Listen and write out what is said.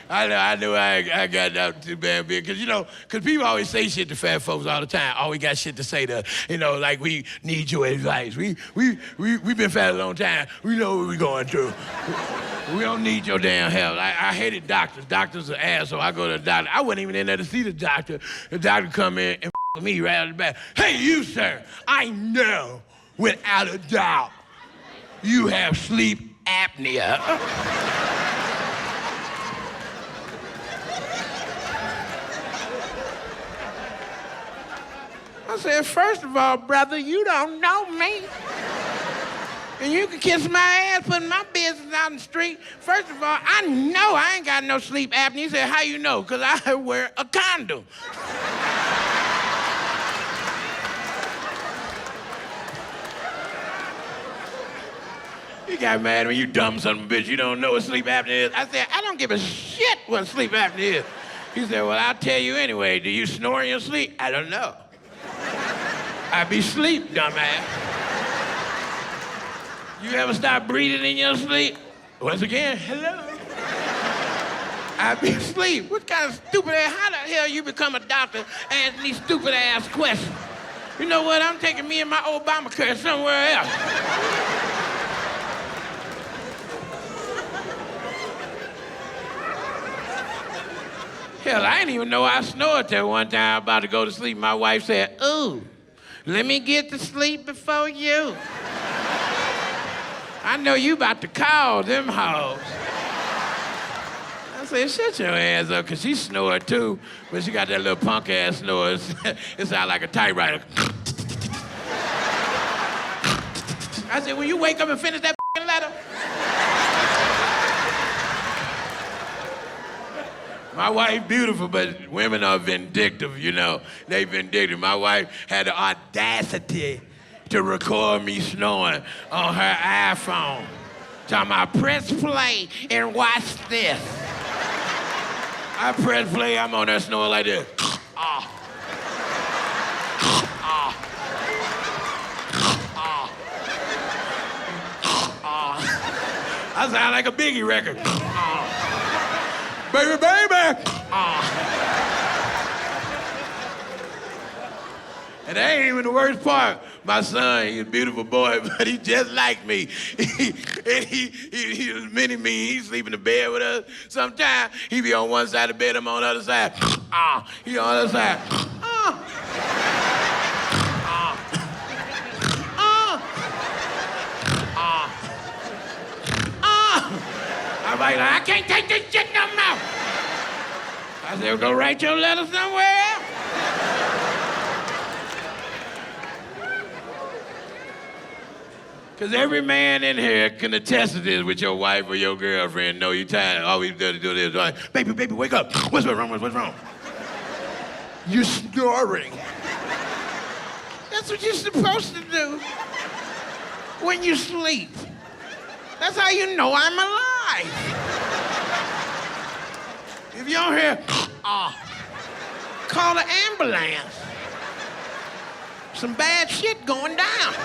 I know I got that too bad, because because people always say shit to fat folks all the time. Always got shit to say to, like we need your advice. We been fat a long time. We know what we're going through. We don't need your damn help. I hated doctors. Doctors are assholes. I go to the doctor. I wasn't even in there to see the doctor. The doctor come in and me right out the back. Hey, you, sir, I know without a doubt you have sleep apnea. I said, first of all, brother, you don't know me. And you can kiss my ass putting my business out in the street. First of all, I know I ain't got no sleep apnea. He said, how you know? Because I wear a condom. You got mad when you dumb son of a bitch. You don't know what sleep apnea is. I said, I don't give a shit what sleep apnea is. He said, well, I'll tell you anyway. Do you snore in your sleep? I don't know. I be asleep, dumbass. You ever stop breathing in your sleep? Once again, hello. I be asleep. What kind of stupid ass, how the hell you become a doctor asking these stupid ass questions? You know what, I'm taking me and my Obamacare somewhere else. Hell, I didn't even know I snored till one time about to go to sleep. My wife said, ooh, let me get to sleep before you. I know you about to call them hoes. I said, shut your ass up, because she snored too, but she got that little punk ass snore. It sounds like a typewriter. I said, will you wake up and finish that letter? My wife beautiful, but women are vindictive, They vindictive. My wife had the audacity to record me snoring on her iPhone. Talking about, press play and watch this. I press play, I'm on there snoring like this. I sound like a Biggie record. Baby, baby! And that ain't even the worst part. My son, he's a beautiful boy, but he just like me. He's mini-me. He sleep in the bed with us. Sometimes he be on one side of the bed, I'm on the other side. He on the other side. I'm like, I can't take this shit no more. I said, go write your letter somewhere else. Because every man in here can attest to this with your wife or your girlfriend. No, you tired. All we do to do this. Like, baby, wake up. What's wrong? What's wrong? You're snoring. That's what you're supposed to do when you sleep. That's how you know I'm alive. If you don't hear, call the ambulance. Some bad shit going down.